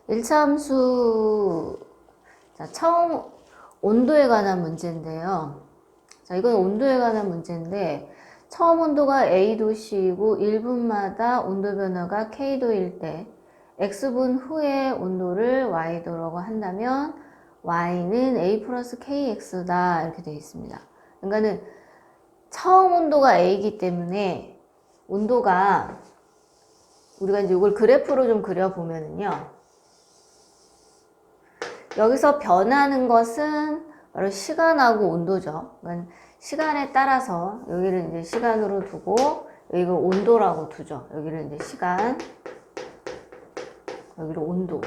1차 함수, 자, 처음 온도에 관한 문제인데요. 자, 이건 온도에 관한 문제인데, 처음 온도가 A도씨이고 1분마다 온도 변화가 K도일 때 X분 후에 온도를 Y도라고 한다면 Y는 A 플러스 KX다 이렇게 되어 있습니다. 그러니까는 처음 온도가 A이기 때문에 온도가 우리가 이제 이걸 그래프로 좀 그려보면은요. 여기서 변하는 것은 바로 시간하고 온도죠. 그러니까 시간에 따라서 여기를 이제 시간으로 두고 여기를 온도라고 두죠. 여기를 이제 시간, 여기를 온도.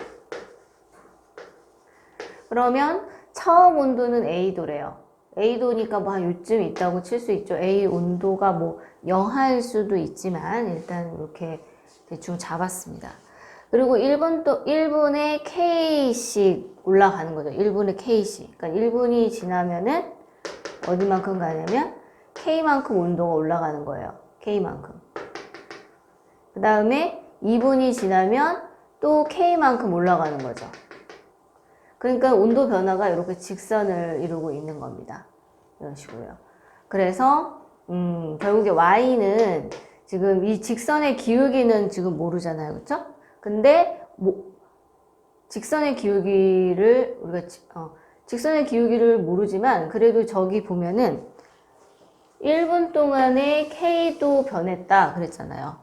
그러면 처음 온도는 A도래요. A도니까 뭐 한 요쯤 있다고 칠 수 있죠. A 온도가 뭐 영하일 수도 있지만 일단 이렇게 대충 잡았습니다. 그리고 1분에 K씩 올라가는 거죠. 1분에 K씩. 그러니까 1분이 지나면은 어디만큼 가냐면 K만큼 온도가 올라가는 거예요. K만큼. 그 다음에 2분이 지나면 또 K만큼 올라가는 거죠. 그러니까 온도 변화가 이렇게 직선을 이루고 있는 겁니다. 이런 식으로요. 그래서 결국에 Y는 지금 이 직선의 기울기는 지금 모르잖아요. 그쵸? 근데 직선의 기울기를 우리가 직선의 기울기를 모르지만 그래도 저기 보면은 1분 동안에 K도 변했다 그랬잖아요.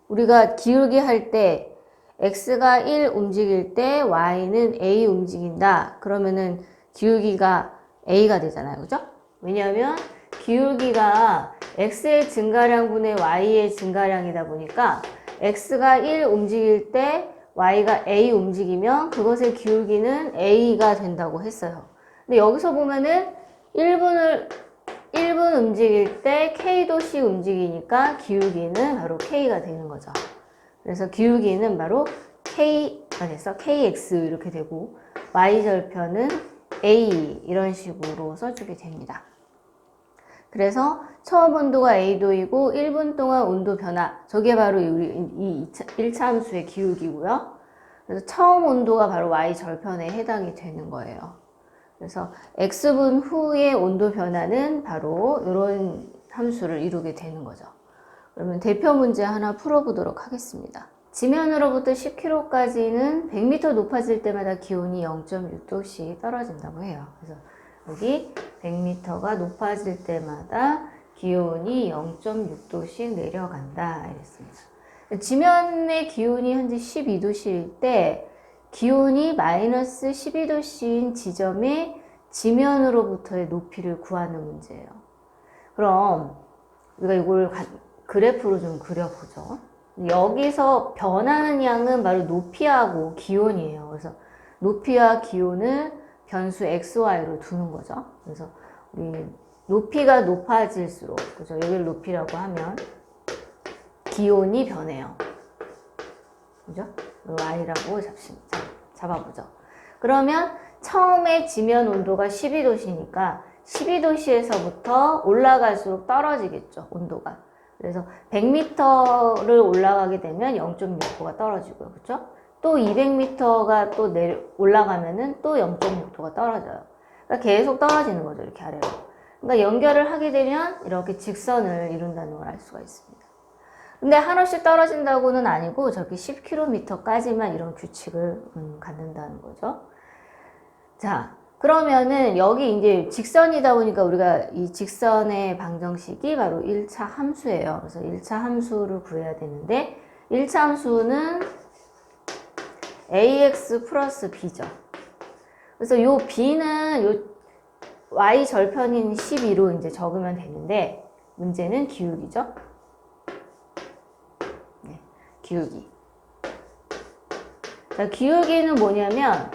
우리가 기울기 할 때 X가 1 움직일 때 Y는 A 움직인다. 그러면은 기울기가 A가 되잖아요. 그죠? 왜냐하면 기울기가 X의 증가량분의 Y의 증가량이다 보니까 X가 1 움직일 때 Y가 A 움직이면 그것의 기울기는 A가 된다고 했어요. 근데 여기서 보면은 1분 움직일 때 K도 C 움직이니까 기울기는 바로 K가 되는 거죠. 그래서 기울기는 바로 K가 돼서 KX 이렇게 되고 Y절편은 A 이런 식으로 써주게 됩니다. 그래서 처음 온도가 A도이고 1분 동안 온도 변화 저게 바로 이 1차 함수의 기울기고요. 그래서 처음 온도가 바로 Y절편에 해당이 되는 거예요. 그래서 X분 후의 온도 변화는 바로 이런 함수를 이루게 되는 거죠. 그러면 대표 문제 하나 풀어보도록 하겠습니다. 지면으로부터 10km까지는 100m 높아질 때마다 기온이 0.6도씩 떨어진다고 해요. 그래서 여기 100m가 높아질 때마다 기온이 0.6도씩 내려간다 이랬습니다. 지면의 기온이 현재 12도씨일 때 기온이 마이너스 12도씨인 지점의 지면으로부터의 높이를 구하는 문제예요. 그럼 우리가 이걸 그래프로 좀 그려보죠. 여기서 변하는 양은 바로 높이하고 기온이에요. 그래서 높이와 기온을 변수 xy로 두는 거죠. 그래서 우리 높이가 높아질수록, 그죠? 여기를 높이라고 하면 기온이 변해요. 그죠? y라고 잡아보죠. 그러면 처음에 지면 온도가 12도씨니까 12도씨에서부터 올라갈수록 떨어지겠죠, 온도가. 그래서 100m를 올라가게 되면 0.6도가 떨어지고요. 그렇죠? 또 200m가 또 올라가면은 또 0.6도가 떨어져요. 그러니까 계속 떨어지는 거죠, 이렇게 아래로. 그러니까 연결을 하게 되면 이렇게 직선을 이룬다는 걸 알 수가 있습니다. 근데 한없이 떨어진다고는 아니고 저렇게 10km까지만 이런 규칙을 갖는다는 거죠. 자, 그러면은 여기 이제 직선이다 보니까 우리가 이 직선의 방정식이 바로 1차 함수예요. 그래서 1차 함수를 구해야 되는데 1차 함수는 ax 플러스 b죠. 그래서 요 b는 요 y 절편인 12로 이제 적으면 되는데 문제는 기울기죠. 네, 기울기. 자, 기울기는 뭐냐면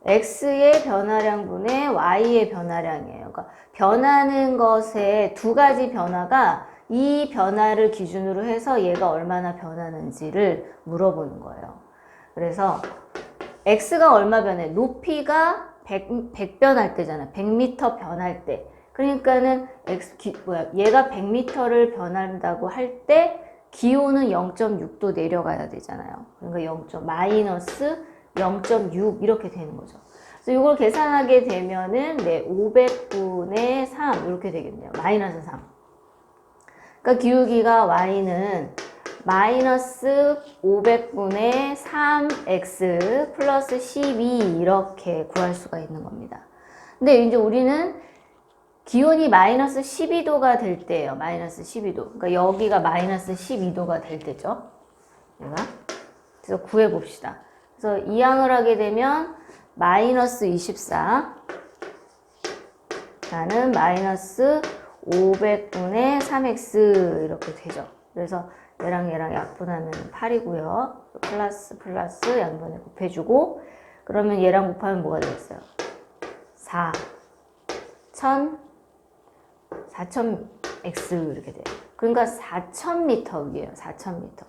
x의 변화량분의 y의 변화량이에요. 그러니까 변하는 것의 두 가지 변화가 이 변화를 기준으로 해서 얘가 얼마나 변하는지를 물어보는 거예요. 그래서 x가 얼마 변해? 높이가 100 변할 때잖아. 100m 변할 때. 그러니까는 얘가 100m를 변한다고 할 때 기온은 0.6도 내려가야 되잖아요. 그러니까 마이너스 0.6 이렇게 되는 거죠. 그래서 이걸 계산하게 되면은 500분의 3 이렇게 되겠네요. 마이너스 3. 그러니까 기울기가 y는 마이너스 500분의 3x 플러스 12 이렇게 구할 수가 있는 겁니다. 근데 이제 우리는 기온이 마이너스 12도가 될 때예요. 마이너스 12도. 그러니까 여기가 마이너스 12도가 될 때죠. 그래서 구해봅시다. 그래서 이항을 하게 되면 마이너스 24 나는 마이너스 500분의 3x 이렇게 되죠. 그래서 얘랑 약분하면 8이고요. 플러스 양변에 곱해주고 그러면 얘랑 곱하면 뭐가 되겠어요? 4000x 이렇게 돼요. 그러니까 4000m이에요. 4000m.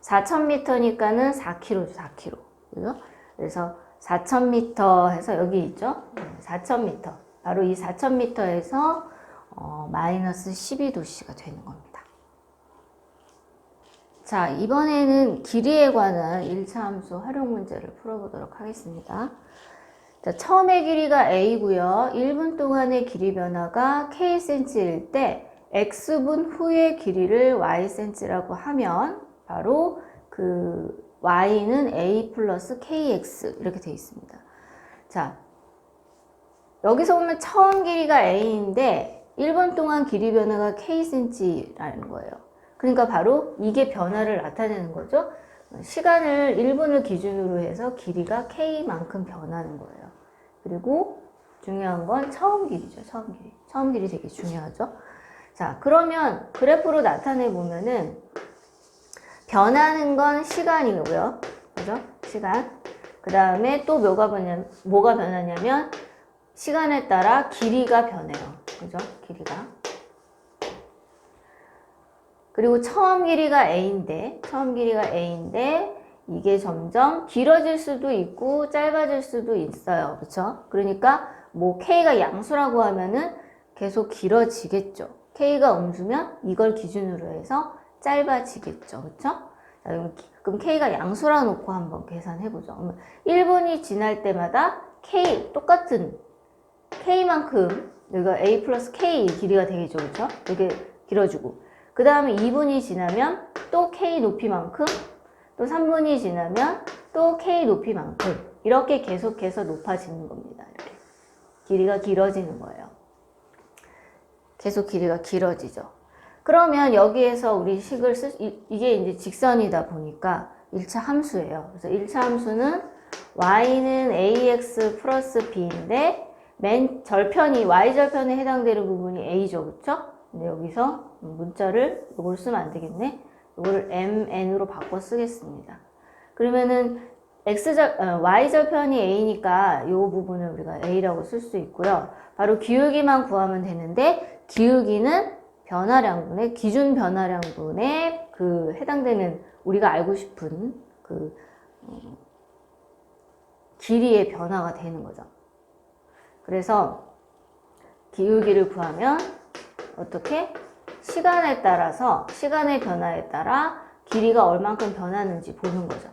4000m니까는 4km죠. 4km. 그죠? 그래서 4000m 해서 여기 있죠? 4000m. 바로 이 4000m에서 마이너스 12도씨가 되는 겁니다. 자, 이번에는 길이에 관한 1차 함수 활용 문제를 풀어보도록 하겠습니다. 자, 처음에 길이가 a고요. 1분 동안의 길이 변화가 kcm일 때 x분 후의 길이를 ycm라고 하면 바로 그 y는 a 플러스 kx 이렇게 되어 있습니다. 자, 여기서 보면 처음 길이가 a인데 1분 동안 길이 변화가 kcm라는 거예요. 그러니까 바로 이게 변화를 나타내는 거죠. 시간을 1분을 기준으로 해서 길이가 k만큼 변하는 거예요. 그리고 중요한 건 처음 길이죠. 처음 길이. 처음 길이 되게 중요하죠. 자, 그러면 그래프로 나타내 보면은 변하는 건 시간이고요. 그죠? 시간. 그 다음에 또 뭐가 변하냐면 시간에 따라 길이가 변해요. 그죠? 길이가. 그리고 처음 길이가 a인데 이게 점점 길어질 수도 있고 짧아질 수도 있어요. 그렇죠? 그러니까 뭐 k가 양수라고 하면은 계속 길어지겠죠. k가 음수면 이걸 기준으로 해서 짧아지겠죠. 그렇죠? 그럼 k가 양수라 놓고 한번 계산해 보죠. 1분이 지날 때마다 똑같은 k만큼 여기가 a 플러스 k 길이가 되겠죠. 그렇죠? 이렇게 길어지고 그 다음에 2분이 지나면 또 k 높이만큼 또 3분이 지나면 또 k 높이만큼 이렇게 계속해서 높아지는 겁니다. 이렇게 길이가 길어지는 거예요. 계속 길이가 길어지죠. 그러면 여기에서 우리 식을 이게 이제 직선이다 보니까 1차 함수예요. 그래서 1차 함수는 y는 ax 플러스 b인데 맨 절편이 y절편에 해당되는 부분이 a죠. 그렇죠? 근데 여기서 문자를 이걸 쓰면 안 되겠네. 이거를 mn으로 바꿔 쓰겠습니다. 그러면은 y절편이 a니까 이 부분을 우리가 a라고 쓸 수 있고요. 바로 기울기만 구하면 되는데 기울기는 변화량분의 기준 변화량분에 그 해당되는 우리가 알고 싶은 그 길이의 변화가 되는 거죠. 그래서 기울기를 구하면 어떻게? 시간에 따라서 시간의 변화에 따라 길이가 얼만큼 변하는지 보는 거죠.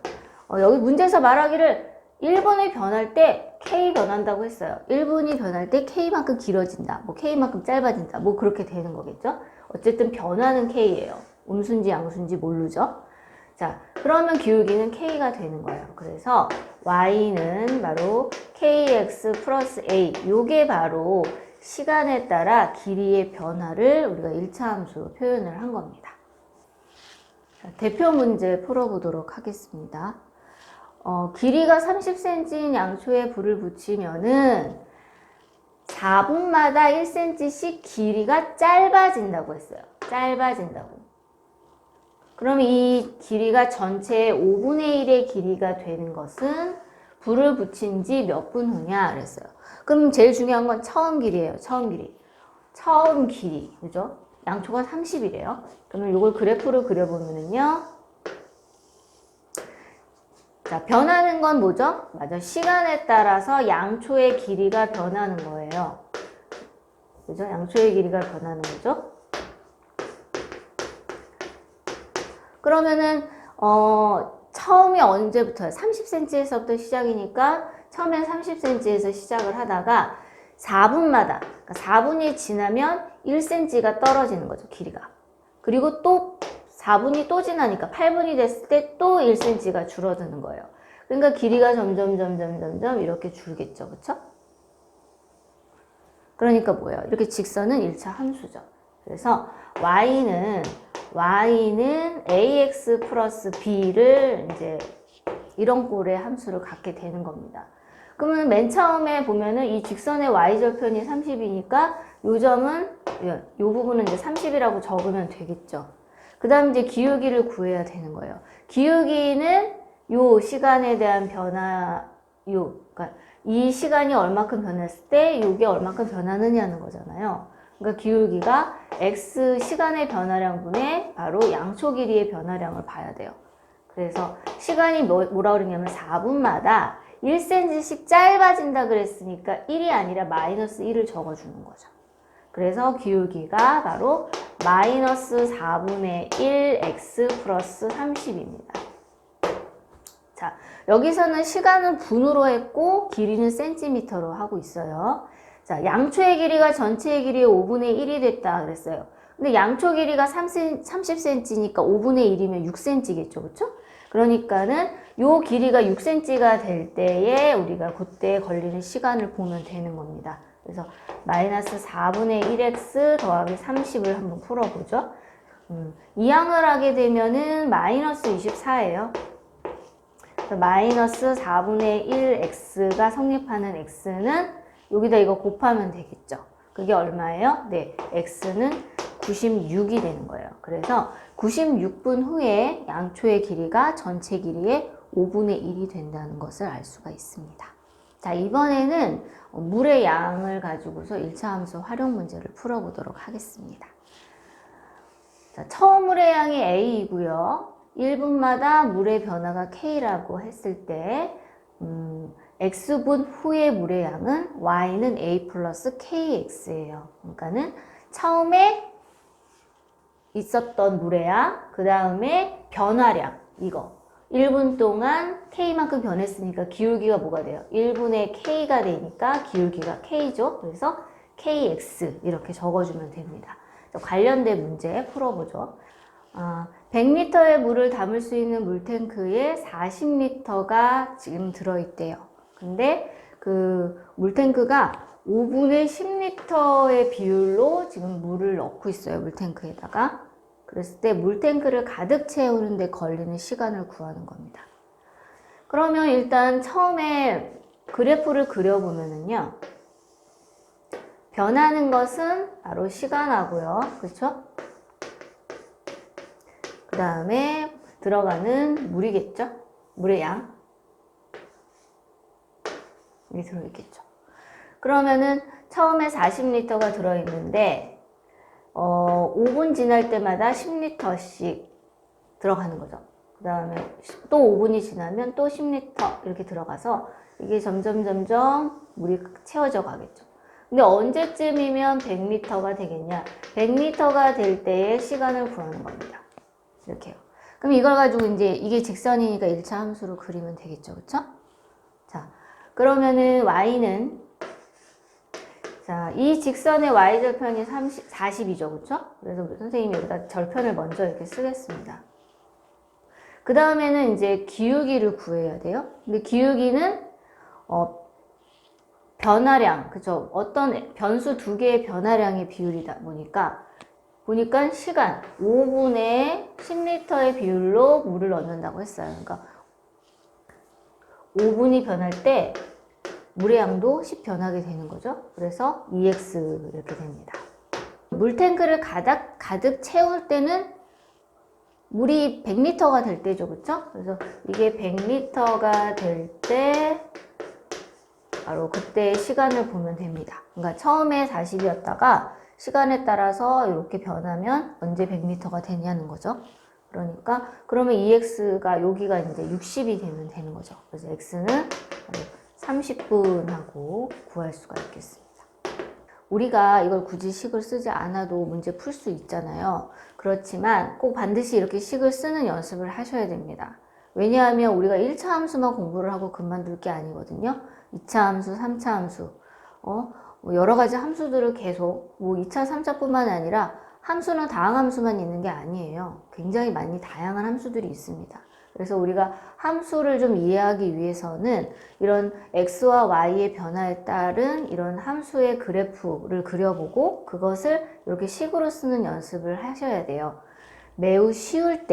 여기 문제에서 말하기를 1분이 변할 때 k 변한다고 했어요. 1분이 변할 때 k만큼 길어진다. 뭐 k만큼 짧아진다. 뭐 그렇게 되는 거겠죠. 어쨌든 변화는 k예요. 음수인지 양수인지 모르죠. 자, 그러면 기울기는 k가 되는 거예요. 그래서 y는 바로 kx 플러스 a. 요게 바로 시간에 따라 길이의 변화를 우리가 1차 함수로 표현을 한 겁니다. 자, 대표 문제 풀어보도록 하겠습니다. 길이가 30cm인 양초에 불을 붙이면은 4분마다 1cm씩 길이가 짧아진다고 했어요. 짧아진다고. 그럼 이 길이가 전체의 5분의 1의 길이가 되는 것은 불을 붙인 지 몇 분 후냐 그랬어요. 그럼 제일 중요한 건 처음 길이에요. 처음 길이. 처음 길이. 그죠? 양초가 30이래요. 그러면 이걸 그래프로 그려보면은요. 자, 변하는 건 뭐죠? 맞아. 시간에 따라서 양초의 길이가 변하는 거예요. 그죠? 양초의 길이가 변하는 거죠. 그러면은, 처음에 언제부터요? 30cm에서부터 시작이니까 처음엔 30cm에서 시작을 하다가 4분마다, 그러니까 4분이 지나면 1cm가 떨어지는 거죠, 길이가. 그리고 또 4분이 또 지나니까 8분이 됐을 때 또 1cm가 줄어드는 거예요. 그러니까 길이가 점점 이렇게 줄겠죠, 그쵸? 그러니까 뭐예요? 이렇게 직선은 1차 함수죠. 그래서 y는 ax 플러스 b를 이제 이런 꼴의 함수를 갖게 되는 겁니다. 그러면 맨 처음에 보면은 이 직선의 y절편이 30이니까 요 점은, 요 부분은 이제 30이라고 적으면 되겠죠. 그 다음 이제 기울기를 구해야 되는 거예요. 기울기는 요 시간에 대한 변화, 그러니까 이 시간이 얼마큼 변했을 때 요게 얼마큼 변하느냐는 거잖아요. 그러니까 기울기가 x 시간의 변화량분의 바로 양초 길이의 변화량을 봐야 돼요. 그래서 시간이 뭐라 그러냐면 4분마다 1cm씩 짧아진다 그랬으니까 1이 아니라 마이너스 1을 적어주는 거죠. 그래서 기울기가 바로 마이너스 4분의 1 x 플러스 30입니다. 자, 여기서는 시간은 분으로 했고 길이는 센티미터로 하고 있어요. 자, 양초의 길이가 전체의 길이의 5분의 1이 됐다 그랬어요. 근데 양초 길이가 30cm니까 5분의 1이면 6cm겠죠, 그쵸? 그러니까는 요 길이가 6cm가 될 때에 우리가 그때 걸리는 시간을 보면 되는 겁니다. 그래서 마이너스 4분의 1x 더하기 30을 한번 풀어보죠. 이항을 하게 되면은 마이너스 24예요. 마이너스 4분의 1x가 성립하는 x는 여기다 이거 곱하면 되겠죠. 그게 얼마예요? 네, x는 96이 되는 거예요. 그래서 96분 후에 양초의 길이가 전체 길이의 5분의 1이 된다는 것을 알 수가 있습니다. 자, 이번에는 물의 양을 가지고서 1차 함수 활용 문제를 풀어보도록 하겠습니다. 자, 처음 물의 양이 a이고요. 1분마다 물의 변화가 k라고 했을 때 x분 후의 물의 양은 y는 a 플러스 kx예요. 그러니까는 처음에 있었던 물의 양, 그 다음에 변화량, 이거 1분 동안 k만큼 변했으니까 기울기가 뭐가 돼요? 1분의 k가 되니까 기울기가 k죠. 그래서 kx 이렇게 적어주면 됩니다. 관련된 문제 풀어보죠. 100리터의 물을 담을 수 있는 물탱크에 40리터가 지금 들어있대요. 근데 그 물탱크가 5분의 10리터의 비율로 지금 물을 넣고 있어요. 물탱크에다가. 그랬을 때 물탱크를 가득 채우는데 걸리는 시간을 구하는 겁니다. 그러면 일단 처음에 그래프를 그려보면은요. 변하는 것은 바로 시간하고요. 그렇죠? 그 다음에 들어가는 물이겠죠? 물의 양. 여기 들어있겠죠. 그러면은 처음에 40리터가 들어있는데 5분 지날 때마다 10리터씩 들어가는 거죠. 그 다음에 또 5분이 지나면 또 10리터 이렇게 들어가서 이게 점점 물이 채워져 가겠죠. 근데 언제쯤이면 100리터가 되겠냐? 100리터가 될 때의 시간을 구하는 겁니다. 이렇게요. 그럼 이걸 가지고 이제 이게 직선이니까 1차 함수로 그리면 되겠죠. 그쵸? 자, 그러면은 y는 자, 이 직선의 y절편이 40이죠. 그쵸? 그래서 선생님이 여기다 절편을 먼저 이렇게 쓰겠습니다. 그 다음에는 이제 기울기를 구해야 돼요. 근데 기울기는 변화량, 그쵸? 어떤 변수 두 개의 변화량의 비율이다 보니까 시간 5분의 10리터의 비율로 물을 넣는다고 했어요. 그러니까 5분이 변할 때 물의 양도 10 변하게 되는 거죠. 그래서 2x 이렇게 됩니다. 물탱크를 가득 채울 때는 물이 100리터가 될 때죠. 그쵸? 그래서 이게 100리터가 될 때 바로 그때의 시간을 보면 됩니다. 그러니까 처음에 40이었다가 시간에 따라서 이렇게 변하면 언제 100리터가 되냐는 거죠. 그러니까 그러면 2x가 여기가 이제 60이 되면 되는 거죠. 그래서 x는 30분 하고 구할 수가 있겠습니다. 우리가 이걸 굳이 식을 쓰지 않아도 문제 풀 수 있잖아요. 그렇지만 꼭 반드시 이렇게 식을 쓰는 연습을 하셔야 됩니다. 왜냐하면 우리가 1차 함수만 공부를 하고 그만둘 게 아니거든요. 2차 함수, 3차 함수, 뭐 여러 가지 함수들을 계속, 뭐 2차, 3차뿐만 아니라 함수는 다항함수만 있는 게 아니에요. 굉장히 많이 다양한 함수들이 있습니다. 그래서 우리가 함수를 좀 이해하기 위해서는 이런 x와 y의 변화에 따른 이런 함수의 그래프를 그려보고 그것을 이렇게 식으로 쓰는 연습을 하셔야 돼요. 매우 쉬울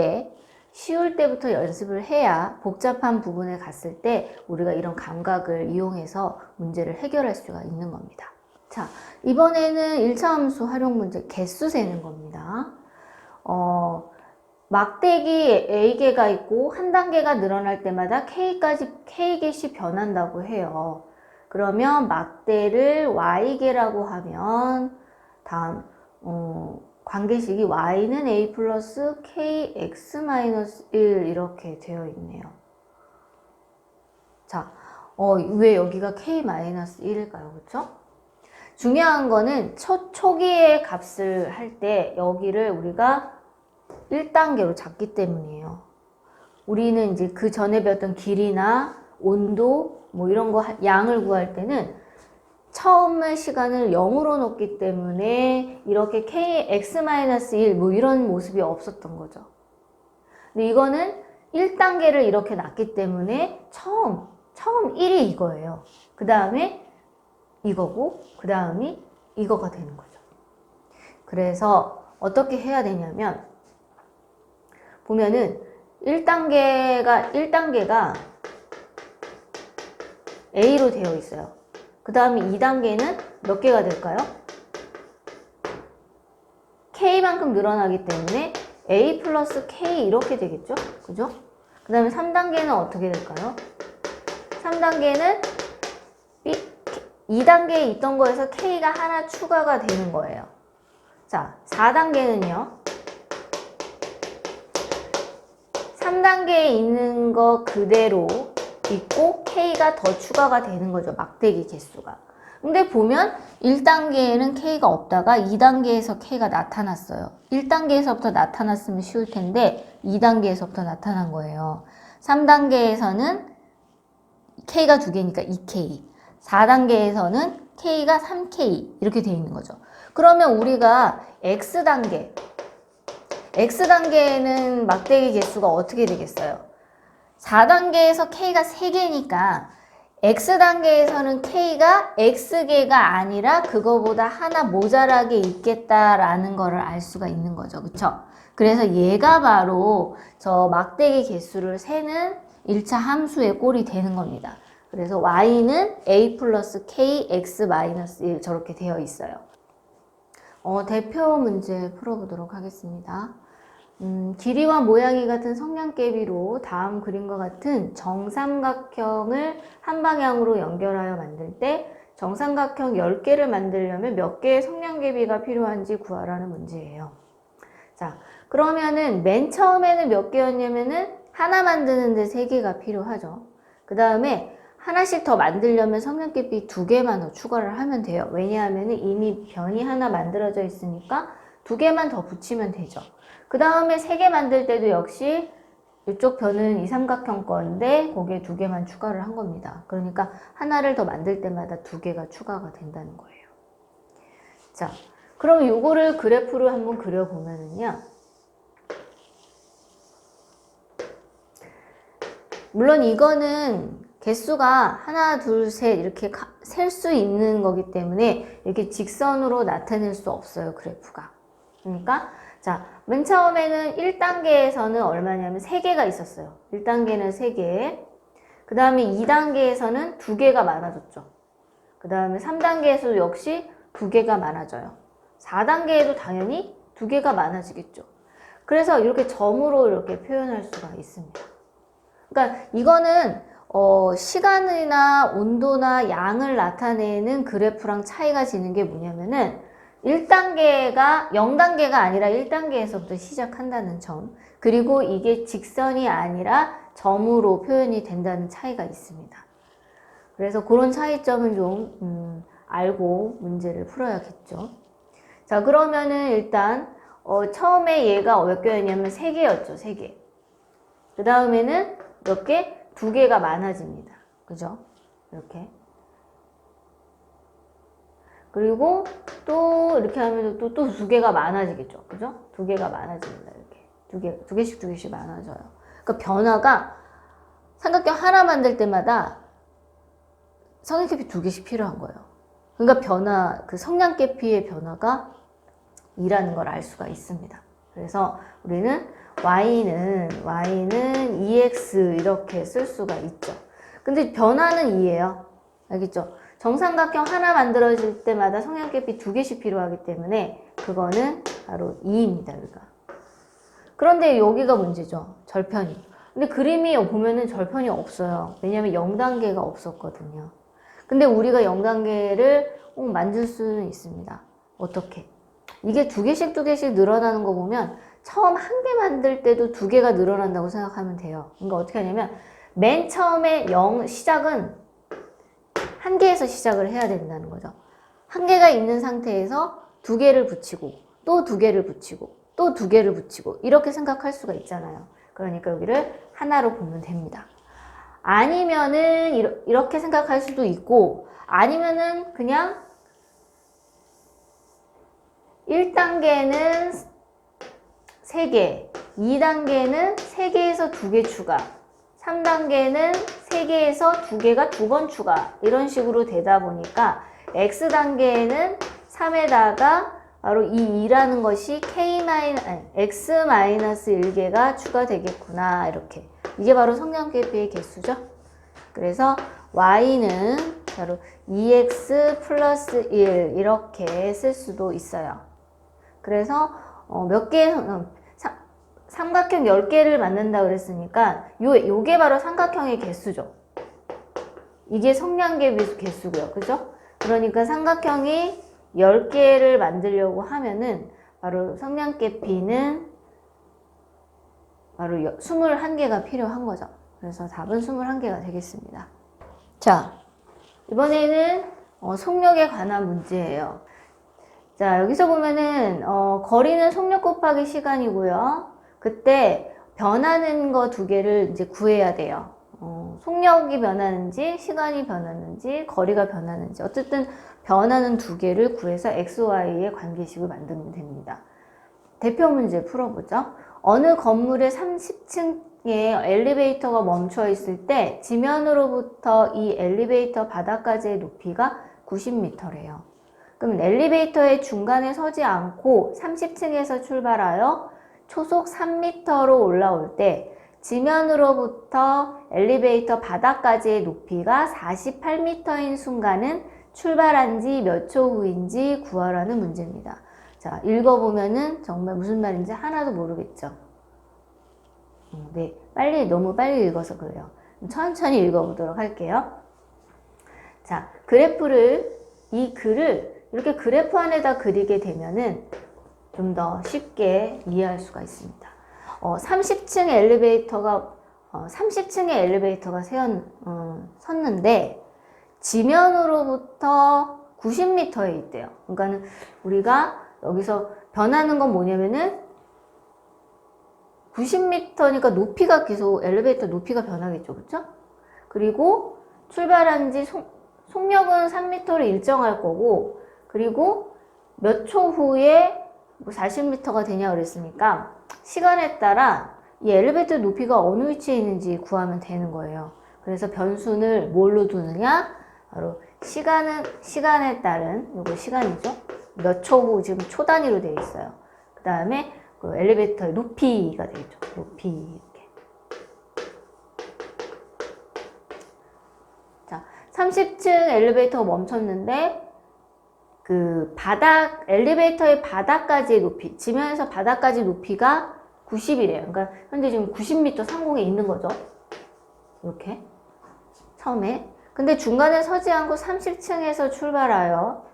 때부터 연습을 해야 복잡한 부분에 갔을 때 우리가 이런 감각을 이용해서 문제를 해결할 수가 있는 겁니다. 자, 이번에는 1차 함수 활용 문제 개수 세는 겁니다. 막대기 A개가 있고 한 단계가 늘어날 때마다 K개씩 변한다고 해요. 그러면 막대를 Y개라고 하면 다음 관계식이 Y는 A 플러스 KX 마이너스 1 이렇게 되어 있네요. 자, 왜 여기가 K 마이너스 1일까요? 그렇죠? 중요한 거는 초기의 값을 할 때 여기를 우리가 1단계로 잡기 때문이에요. 우리는 이제 그 전에 배웠던 길이나 온도 뭐 이런 거 양을 구할 때는 처음의 시간을 0으로 놓기 때문에 이렇게 kx-1 뭐 이런 모습이 없었던 거죠. 근데 이거는 1단계를 이렇게 놨기 때문에 처음 1이 이거예요. 그 다음에 이거고 그 다음이 이거가 되는 거죠. 그래서 어떻게 해야 되냐면 보면은 1단계가 A로 되어 있어요. 그 다음에 2단계는 몇 개가 될까요? K만큼 늘어나기 때문에 A 플러스 K 이렇게 되겠죠? 그죠? 그 다음에 3단계는 어떻게 될까요? 3단계는 2단계에 있던 거에서 K가 하나 추가가 되는 거예요. 자, 4단계는요. 3단계에 있는 거 그대로 있고 K가 더 추가가 되는 거죠. 막대기 개수가. 근데 보면 1단계에는 K가 없다가 2단계에서 K가 나타났어요. 1단계에서부터 나타났으면 쉬울 텐데 2단계에서부터 나타난 거예요. 3단계에서는 K가 2개니까 2K. 4단계에서는 K가 3K 이렇게 돼 있는 거죠. 그러면 우리가 X단계에는 막대기 개수가 어떻게 되겠어요? 4단계에서 K가 3개니까 X단계에서는 K가 X개가 아니라 그거보다 하나 모자라게 있겠다라는 거를 알 수가 있는 거죠. 그쵸? 그래서 얘가 바로 저 막대기 개수를 세는 1차 함수의 꼴이 되는 겁니다. 그래서 Y는 A 플러스 K, X 마이너스 1 저렇게 되어 있어요. 대표 문제 풀어보도록 하겠습니다. 길이와 모양이 같은 성냥개비로 다음 그림과 같은 정삼각형을 한 방향으로 연결하여 만들 때 정삼각형 10개를 만들려면 몇 개의 성냥개비가 필요한지 구하라는 문제예요. 자, 그러면은 맨 처음에는 몇 개였냐면은 하나 만드는데 3개가 필요하죠. 그 다음에 하나씩 더 만들려면 성냥개비 2개만 더 추가를 하면 돼요. 왜냐하면 이미 변이 하나 만들어져 있으니까 2개만 더 붙이면 되죠. 그 다음에 3개 만들 때도 역시 이쪽 변은 이 삼각형 건데 거기에 2개만 추가를 한 겁니다. 그러니까 하나를 더 만들 때마다 2개가 추가가 된다는 거예요. 자, 그럼 이거를 그래프로 한번 그려보면은요. 물론 이거는 개수가 하나, 둘, 셋 이렇게 셀 수 있는 거기 때문에 이렇게 직선으로 나타낼 수 없어요, 그래프가. 그러니까 자, 맨 처음에는 1단계에서는 얼마냐면 3개가 있었어요. 1단계는 3개. 그 다음에 2단계에서는 2개가 많아졌죠. 그 다음에 3단계에서도 역시 2개가 많아져요. 4단계에도 당연히 2개가 많아지겠죠. 그래서 이렇게 점으로 이렇게 표현할 수가 있습니다. 그러니까 이거는 시간이나 온도나 양을 나타내는 그래프랑 차이가 지는 게 뭐냐면은 1단계가 0단계가 아니라 1단계에서부터 시작한다는 점, 그리고 이게 직선이 아니라 점으로 표현이 된다는 차이가 있습니다. 그래서 그런 차이점은 좀 알고 문제를 풀어야겠죠. 자, 그러면은 일단 처음에 얘가 몇 개였냐면 3개였죠. 3개. 그 다음에는 몇 개? 2개가 많아집니다. 그죠? 이렇게. 그리고 또 이렇게 하면 또 2개가 많아지겠죠. 그죠? 2개가 많아집니다. 이렇게. 두 개씩 많아져요. 그러니까 변화가 삼각형 하나 만들 때마다 성형계피 2개씩 필요한 거예요. 그러니까 그 성냥계피의 변화가 2라는 걸 알 수가 있습니다. 그래서 우리는 y는 EX 이렇게 쓸 수가 있죠. 근데 변화는 2예요. 알겠죠? 정삼각형 하나 만들어질 때마다 성냥계피 2개씩 필요하기 때문에 그거는 바로 2입니다. 여기가. 그런데 여기가 문제죠. 절편이. 근데 그림이 보면은 절편이 없어요. 왜냐면 0단계가 없었거든요. 근데 우리가 0단계를 만들 수는 있습니다. 어떻게? 이게 2개씩 늘어나는 거 보면 처음 1개 만들 때도 2개가 늘어난다고 생각하면 돼요. 그러니까 어떻게 하냐면 맨 처음에 시작은 1개에서 시작을 해야 된다는 거죠. 1개가 있는 상태에서 2개를 붙이고 또 2개를 붙이고 또 2개를 붙이고 이렇게 생각할 수가 있잖아요. 그러니까 여기를 하나로 보면 됩니다. 아니면은 이렇게 생각할 수도 있고 아니면은 그냥 1단계는 3개, 2단계는 3개에서 2개 추가, 3단계는 3개에서 2개가 2번 추가 이런 식으로 되다 보니까 X단계에는 3에다가 바로 이 2라는 것이 X-1개가 추가되겠구나 이렇게. 이게 바로 성냥계피의 개수죠. 그래서 Y는 바로 2X 플러스 1 이렇게 쓸 수도 있어요. 그래서 삼각형 10개를 만든다 그랬으니까 요게 바로 삼각형의 개수죠. 이게 성냥계피 개수고요. 그죠? 그러니까 삼각형이 10개를 만들려고 하면은 바로 성냥계피는 바로 21개가 필요한 거죠. 그래서 답은 21개가 되겠습니다. 자, 이번에는 속력에 관한 문제예요. 자, 여기서 보면은 거리는 속력 곱하기 시간이고요. 그때 변하는 거 2개를 이제 구해야 돼요. 속력이 변하는지 시간이 변하는지 거리가 변하는지 어쨌든 변하는 2개를 구해서 XY의 관계식을 만들면 됩니다. 대표 문제 풀어보죠. 어느 건물의 30층에 엘리베이터가 멈춰 있을 때 지면으로부터 이 엘리베이터 바닥까지의 높이가 90m래요. 그럼 엘리베이터의 중간에 서지 않고 30층에서 출발하여 초속 3m로 올라올 때 지면으로부터 엘리베이터 바닥까지의 높이가 48m인 순간은 출발한 지 몇 초 후인지 구하라는 문제입니다. 자, 읽어보면은 정말 무슨 말인지 하나도 모르겠죠. 네, 너무 빨리 읽어서 그래요. 천천히 읽어보도록 할게요. 자, 이 글을 이렇게 그래프 안에다 그리게 되면은 좀 더 쉽게 이해할 수가 있습니다. 30층의 엘리베이터가 섰는데 지면으로부터 90m에 있대요. 그러니까는 우리가 여기서 변하는 건 뭐냐면은 90m니까 높이가 계속 엘리베이터 높이가 변하겠죠. 그렇죠? 그리고 출발한 지 속력은 3m를 일정할 거고 그리고 몇 초 후에 40m가 되냐 그랬으니까 시간에 따라 이 엘리베이터 높이가 어느 위치에 있는지 구하면 되는 거예요. 그래서 변수를 뭘로 두느냐? 바로 시간에 따른 요거 시간이죠. 몇 초 후 지금 초 단위로 되어 있어요. 그 다음에 그 엘리베이터의 높이가 되겠죠. 높이 이렇게. 자, 30층 엘리베이터가 멈췄는데 그 엘리베이터의 바닥까지의 높이, 지면에서 바닥까지 높이가 90이래요. 그러니까 현재 지금 90m 상공에 있는 거죠. 이렇게 처음에. 근데 중간에 서지 않고 30층에서 출발하여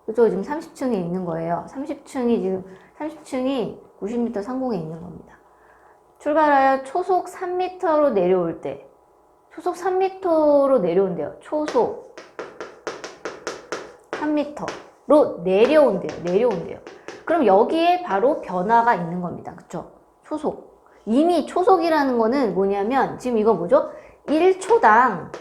그죠? 지금 30층에 있는 거예요. 30층이 90m 상공에 있는 겁니다. 출발하여 초속 3m로 내려올 때 초속 3m로 내려온대요. 초속 3m로 내려온대요. 그럼 여기에 바로 변화가 있는 겁니다. 그쵸? 초속. 이미 초속이라는 거는 뭐냐면 지금 이거 뭐죠? 1초당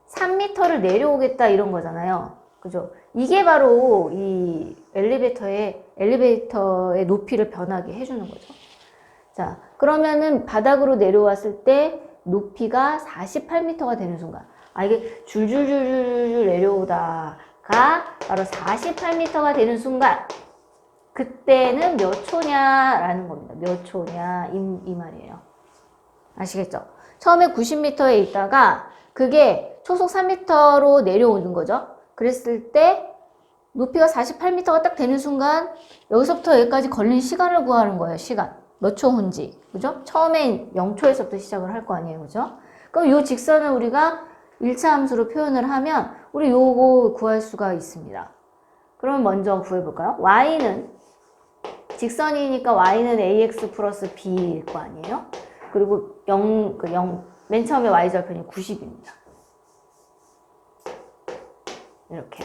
3m를 내려오겠다 이런 거잖아요. 그죠? 이게 바로 이 엘리베이터의 높이를 변하게 해주는 거죠. 자, 그러면은 바닥으로 내려왔을 때 높이가 48m가 되는 순간, 아, 이게 줄줄줄줄 내려오다가 바로 48m가 되는 순간, 그때는 몇 초냐라는 겁니다. 몇 초냐, 이 말이에요. 아시겠죠? 처음에 90m에 있다가 그게 초속 3m로 내려오는 거죠. 그랬을 때 높이가 48m가 딱 되는 순간 여기서부터 여기까지 걸린 시간을 구하는 거예요. 시간. 몇 초 후인지. 그죠? 처음엔 0초에서부터 시작을 할 거 아니에요. 그죠? 그럼 이 직선을 우리가 1차 함수로 표현을 하면 우리 요거 구할 수가 있습니다. 그럼 먼저 구해볼까요? y는 직선이니까 y는 ax 플러스 b일 거 아니에요? 그리고 맨 처음에 y절편이 90입니다. 이렇게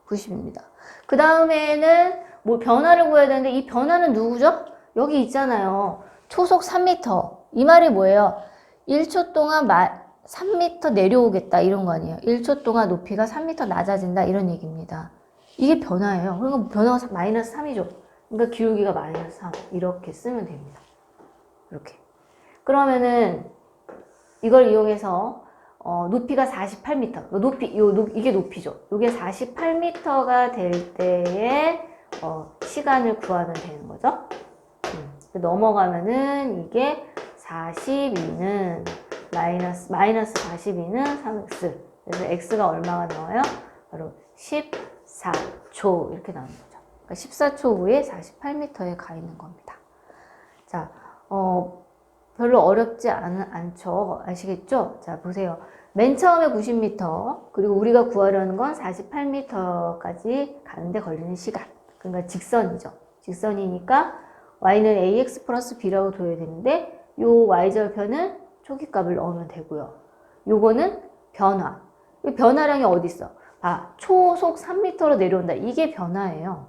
90입니다. 그 다음에는 뭐 변화를 구해야 되는데 이 변화는 누구죠? 여기 있잖아요. 초속 3m. 이 말이 뭐예요? 1초 동안 3m 내려오겠다 이런 거 아니에요. 1초 동안 높이가 3m 낮아진다 이런 얘기입니다. 이게 변화예요. 그러니까 변화가 마이너스 3이죠. 그러니까 기울기가 마이너스 3 이렇게 쓰면 됩니다. 이렇게. 그러면은 이걸 이용해서 높이가 48m. 이게 높이죠. 이게 48m가 될 때에 시간을 구하면 되는 거죠. 넘어가면은 이게 42는 마이너스 42는 3x. 그래서 x가 얼마가 나와요? 바로 14초 이렇게 나오는 거죠. 그러니까 14초 후에 48m에 가 있는 겁니다. 자, 별로 어렵지 않죠. 아시겠죠? 자, 보세요. 맨 처음에 90m, 그리고 우리가 구하려는 건 48m까지 가는데 걸리는 시간. 그러니까 직선이죠. 직선이니까 y는 ax 플러스 b라고 둬야 되는데 요 y절편은 초기값을 넣으면 되고요. 요거는 변화. 이 변화량이 어디 있어? 초속 3m로 내려온다. 이게 변화예요.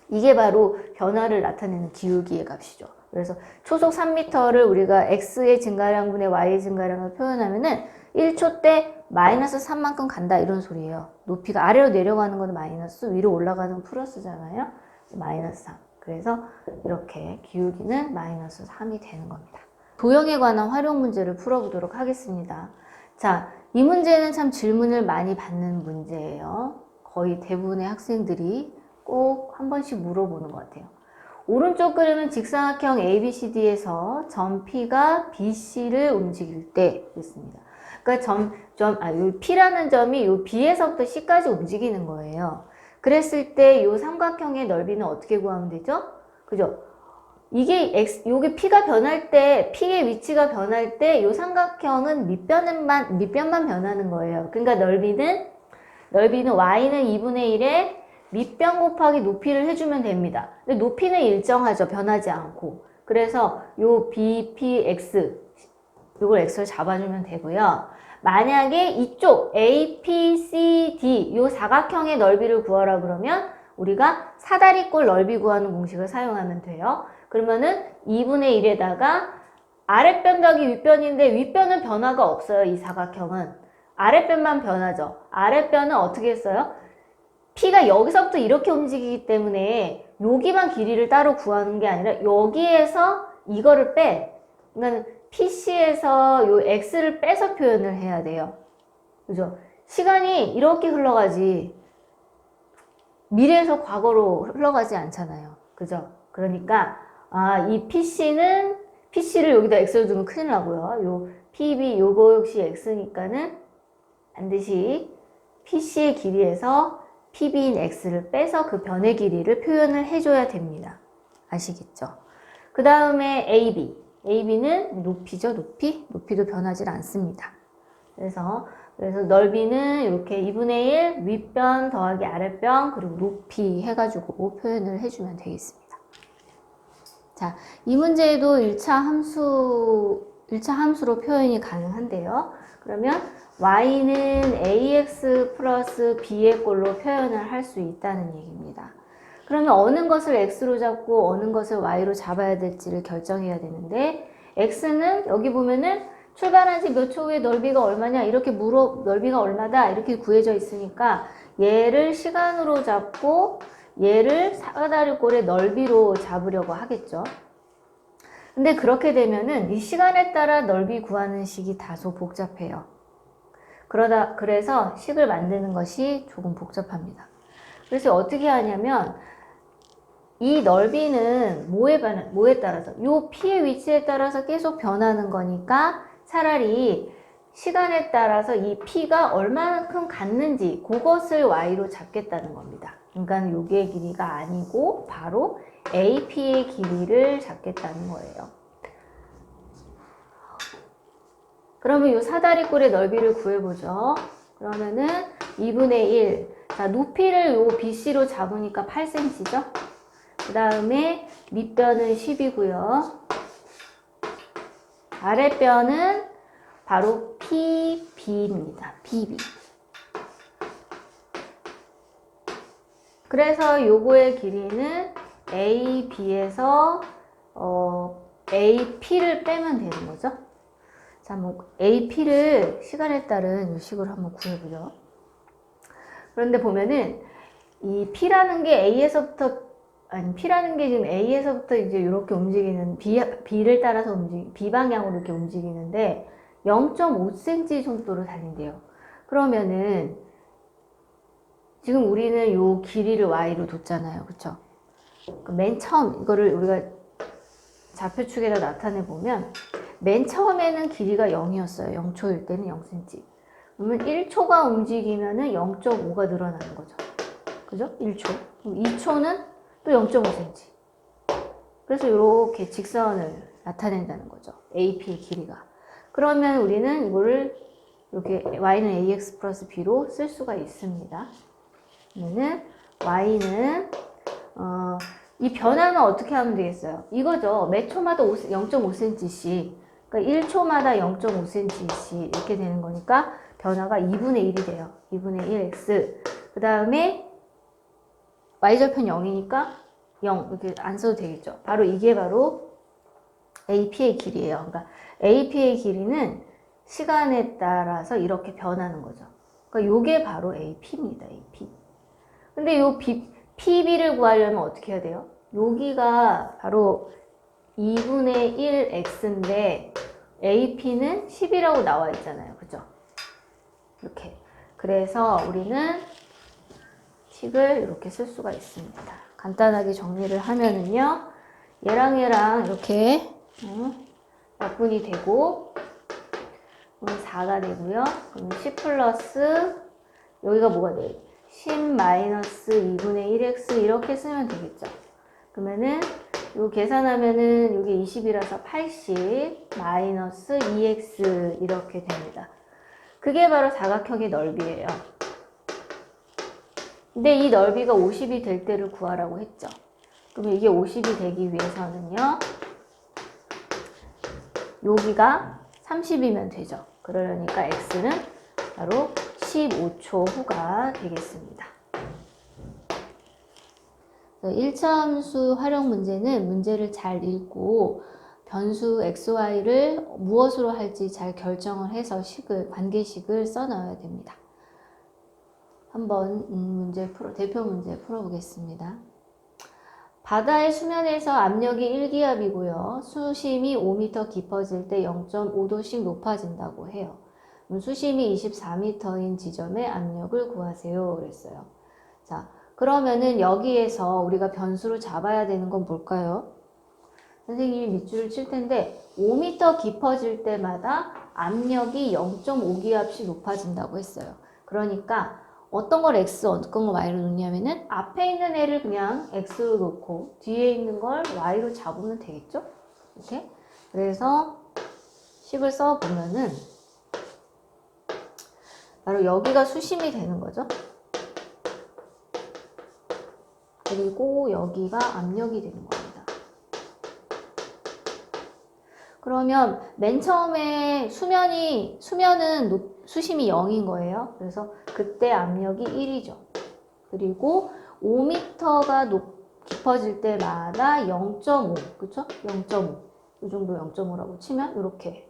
이게 바로 변화를 나타내는 기울기의 값이죠. 그래서 초속 3m를 우리가 x의 증가량분의 y의 증가량을 표현하면은 1초 때 마이너스 3만큼 간다 이런 소리예요. 높이가 아래로 내려가는 건 마이너스, 위로 올라가는 건 플러스잖아요. 마이너스 3. 그래서 이렇게 기울기는 마이너스 3이 되는 겁니다. 도형에 관한 활용 문제를 풀어보도록 하겠습니다. 자, 이 문제는 참 질문을 많이 받는 문제예요. 거의 대부분의 학생들이 꼭 한 번씩 물어보는 것 같아요. 오른쪽 그림은 직사각형 ABCD에서 점 P가 BC를 움직일 때 있습니다. 그러니까 요 P라는 점이 요 B에서부터 C까지 움직이는 거예요. 그랬을 때 요 삼각형의 넓이는 어떻게 구하면 되죠? 그죠? 요게 P가 변할 때, P의 위치가 변할 때 요 삼각형은 밑변만 변하는 거예요. 그러니까 넓이는 Y는 2분의 1에 밑변 곱하기 높이를 해주면 됩니다. 근데 높이는 일정하죠. 변하지 않고. 그래서 요 BPX, 요걸 X를 잡아주면 되고요. 만약에 이쪽 APCD, 요 사각형의 넓이를 구하라 그러면 우리가 사다리꼴 넓이 구하는 공식을 사용하면 돼요. 그러면은 2분의 1에다가 아랫변 더하기 윗변인데 윗변은 변화가 없어요. 이 사각형은. 아랫변만 변하죠. 아랫변은 어떻게 했어요? P가 여기서부터 이렇게 움직이기 때문에 여기만 길이를 따로 구하는 게 아니라 여기에서 이거를 그러니까 PC에서 요 X를 빼서 표현을 해야 돼요. 그죠? 시간이 이렇게 흘러가지 미래에서 과거로 흘러가지 않잖아요. 그죠? 그러니까 이 PC를 여기다 X를 두면 큰일 나고요. 요 PB 요거 역시 X니까는 반드시 PC의 길이에서 PB인 X를 빼서 그 변의 길이를 표현을 해줘야 됩니다. 아시겠죠? 그 다음에 AB. AB는 높이죠, 높이. 높이도 변하지 않습니다. 그래서 넓이는 이렇게 2분의 1 윗변 더하기 아랫변 그리고 높이 해가지고 표현을 해주면 되겠습니다. 자, 이 문제에도 1차 함수로 표현이 가능한데요. 그러면 y는 ax 플러스 b의 꼴로 표현을 할 수 있다는 얘기입니다. 그러면 어느 것을 x로 잡고 어느 것을 y로 잡아야 될지를 결정해야 되는데 x는 여기 보면은 출발한 지 몇 초 후에 넓이가 얼마냐 이렇게 넓이가 얼마다 이렇게 구해져 있으니까 얘를 시간으로 잡고 얘를 사다리꼴의 넓이로 잡으려고 하겠죠. 근데 그렇게 되면은 이 시간에 따라 넓이 구하는 식이 다소 복잡해요. 그래서 식을 만드는 것이 조금 복잡합니다. 그래서 어떻게 하냐면 이 넓이는 뭐에 따라서 요 P의 위치에 따라서 계속 변하는 거니까 차라리 시간에 따라서 이 P가 얼마만큼 갔는지 그것을 Y로 잡겠다는 겁니다. 그러니까 요게 길이가 아니고 바로 AP의 길이를 잡겠다는 거예요. 그러면 요 사다리꼴의 넓이를 구해보죠. 그러면은 2분의 1. 자, 높이를 요 BC로 잡으니까 8cm죠. 그 다음에 밑변은 10이고요. 아랫변은 바로 PB입니다. PB. 그래서 요거의 길이는 AB에서 AP를 빼면 되는 거죠. 자, 뭐 AP를 시간에 따른 이 식으로 한번 구해보죠. 그런데 보면은 이 P라는 게 P라는 게 지금 A에서부터 이제 이렇게 움직이는 B를 따라서 B 방향으로 이렇게 움직이는데 0.5cm 정도로 달린대요. 그러면은 지금 우리는 요 길이를 Y로 뒀잖아요. 그쵸? 맨 처음 이거를 우리가 좌표축에다 나타내 보면 맨 처음에는 길이가 0이었어요. 0초일 때는 0cm. 그러면 1초가 움직이면은 0.5가 늘어나는 거죠. 그죠? 1초. 그럼 2초는 또 0.5cm. 그래서 이렇게 직선을 나타낸다는 거죠. AP의 길이가. 그러면 우리는 이거를 이렇게 y는 ax 플러스 b로 쓸 수가 있습니다. 그러면은 y는 이 변화는 어떻게 하면 되겠어요? 이거죠. 몇 초마다 0.5cm씩. 그러니까 1초마다 0.5cm씩 이렇게 되는 거니까 변화가 2분의 1이 돼요. 2분의 1x. 그 다음에 y절편 0이니까 0 이렇게 안 써도 되겠죠. 바로 이게 바로 AP의 길이에요. 그러니까 AP의 길이는 시간에 따라서 이렇게 변하는 거죠. 그러니까 요게 바로 AP입니다. AP. 근데 요 PB를 구하려면 어떻게 해야 돼요? 여기가 바로 2분의 1x인데 AP는 10이라고 나와 있잖아요. 그죠? 이렇게. 그래서 우리는 식을 이렇게 쓸 수가 있습니다. 간단하게 정리를 하면은요. 얘랑 이렇게 약분이 되고 4가 되고요. 그럼 10 플러스 여기가 뭐가 돼요? 10 마이너스 2분의 1x 이렇게 쓰면 되겠죠. 그러면은 요 계산하면은 이게 20이라서 80 마이너스 2x 이렇게 됩니다. 그게 바로 사각형의 넓이에요. 근데 이 넓이가 50이 될 때를 구하라고 했죠. 그러면 이게 50이 되기 위해서는요. 여기가 30이면 되죠. 그러니까 x는 바로 15초 후가 되겠습니다. 1차 함수 활용 문제는 문제를 잘 읽고 변수 xy를 무엇으로 할지 잘 결정을 해서 관계식을 써놔야 됩니다. 한번 대표 문제 풀어보겠습니다. 바다의 수면에서 압력이 1기압이고요. 수심이 5m 깊어질 때 0.5도씩 높아진다고 해요. 수심이 24m인 지점의 압력을 구하세요. 그랬어요. 자, 그러면은 여기에서 우리가 변수로 잡아야 되는 건 뭘까요? 선생님이 밑줄을 칠 텐데 5m 깊어질 때마다 압력이 0.5기압씩 높아진다고 했어요. 그러니까 어떤 걸 x, 어떤 걸 y로 놓냐면은 앞에 있는 애를 그냥 x로 놓고 뒤에 있는 걸 y로 잡으면 되겠죠? 이렇게. 그래서 식을 써보면은 바로 여기가 수심이 되는 거죠. 그리고 여기가 압력이 되는 겁니다. 그러면 맨 처음에 수심이 0인 거예요. 그래서 그때 압력이 1이죠. 그리고 5m가 깊어질 때마다 0.5, 그쵸? 0.5. 이 정도 0.5라고 치면 이렇게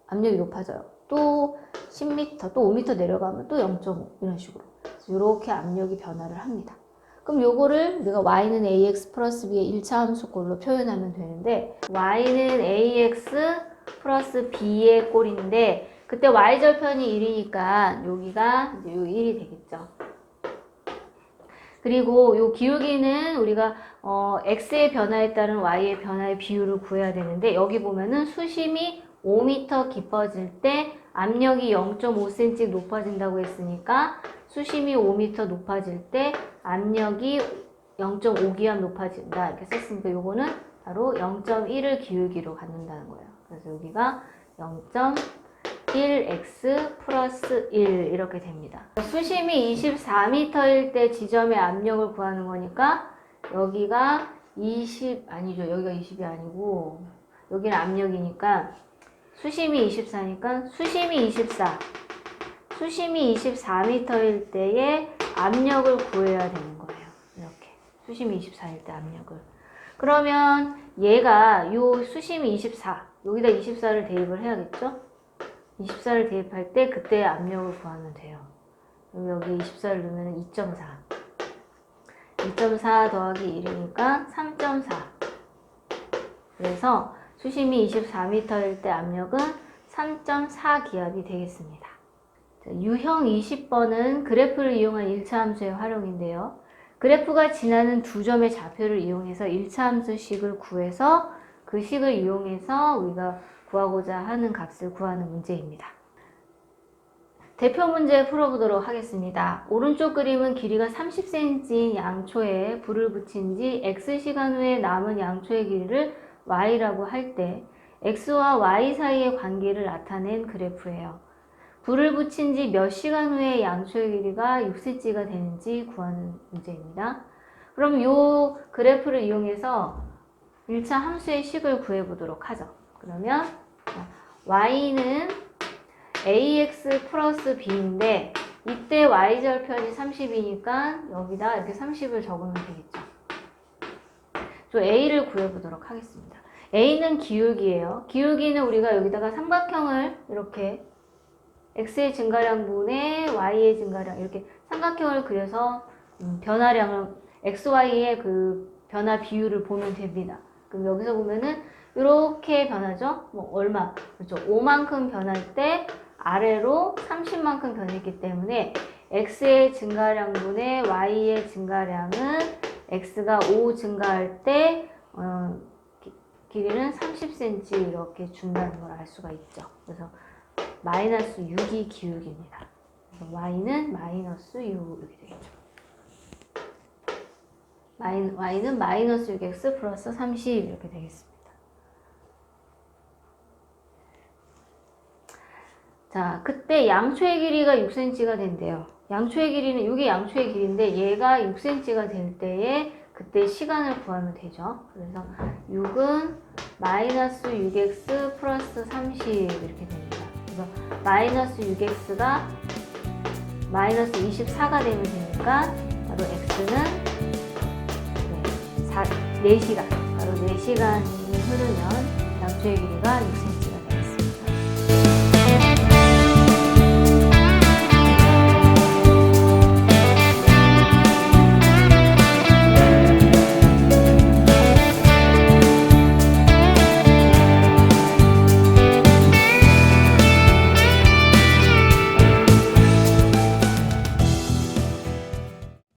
압력이 높아져요. 또 10m, 또 5m 내려가면 또 0.5 이런 식으로. 이렇게 압력이 변화를 합니다. 그럼 요거를 내가 y는 ax 플러스 b의 1차 함수꼴로 표현하면 되는데 y는 ax 플러스 b의 꼴인데 그때 y절편이 1이니까 여기가 이제 요 1이 되겠죠. 그리고 요 기울기는 우리가 x의 변화에 따른 y의 변화의 비율을 구해야 되는데 여기 보면은 수심이 5m 깊어질 때 압력이 0.5cm 높아진다고 했으니까 수심이 5m 높아질 때 압력이 0.5기압 높아진다 이렇게 썼으니까 요거는 바로 0.1을 기울기로 갖는다는 거예요. 그래서 여기가 0.1x 플러스 1 이렇게 됩니다. 수심이 24m일 때 지점의 압력을 구하는 거니까 여기가 20 아니죠. 여기가 20이 아니고 여기는 압력이니까 수심이 24니까 수심이 24m일 때의 압력을 구해야 되는 거예요. 이렇게 수심이 24일 때 압력을. 그러면 얘가 요 수심이 24 여기다 24를 대입을 해야겠죠? 24를 대입할 때 그때의 압력을 구하면 돼요. 여기 24를 넣으면 2.4 더하기 1이니까 3.4 그래서 수심이 24m일 때 압력은 3.4 기압이 되겠습니다. 유형 20번은 그래프를 이용한 1차 함수의 활용인데요. 그래프가 지나는 두 점의 좌표를 이용해서 1차 함수식을 구해서 그 식을 이용해서 우리가 구하고자 하는 값을 구하는 문제입니다. 대표 문제 풀어보도록 하겠습니다. 오른쪽 그림은 길이가 30cm인 양초에 불을 붙인 지 X시간 후에 남은 양초의 길이를 Y라고 할 때 X와 Y 사이의 관계를 나타낸 그래프예요. 불을 붙인 지 몇 시간 후에 양초의 길이가 6cm가 되는지 구하는 문제입니다. 그럼 이 그래프를 이용해서 1차 함수의 식을 구해보도록 하죠. 그러면 y는 ax 플러스 b인데 이때 y절편이 30이니까 여기다 이렇게 30을 적으면 되겠죠. 저 a를 구해보도록 하겠습니다. a는 기울기예요. 기울기는 우리가 여기다가 삼각형을 이렇게 x의 증가량분의 y의 증가량 이렇게 삼각형을 그려서 변화량을 xy의 그 변화 비율을 보면 됩니다. 그럼 여기서 보면은 이렇게 변하죠? 뭐 얼마? 그렇죠. 5만큼 변할 때 아래로 30만큼 변했기 때문에 x의 증가량분의 y의 증가량은 x가 5 증가할 때 길이는 30cm 이렇게 준다는 걸 알 수가 있죠. 그래서 마이너스 6이 기울기입니다. 그래서 y는 마이너스 6 이렇게 되겠죠. y는 마이너스 6x 플러스 30 이렇게 되겠습니다. 자, 그때 양초의 길이가 6cm가 된대요. 양초의 길이는 이게 양초의 길이인데 얘가 6cm가 될 때에 그때 시간을 구하면 되죠. 그래서 6은 마이너스 6x 플러스 30 이렇게 됩니다. 그래서 마이너스 6x가 마이너스 24가 되면 되니까 바로 x는 4시간 바로 4시간이 흐르면 양초의 길이가 6cm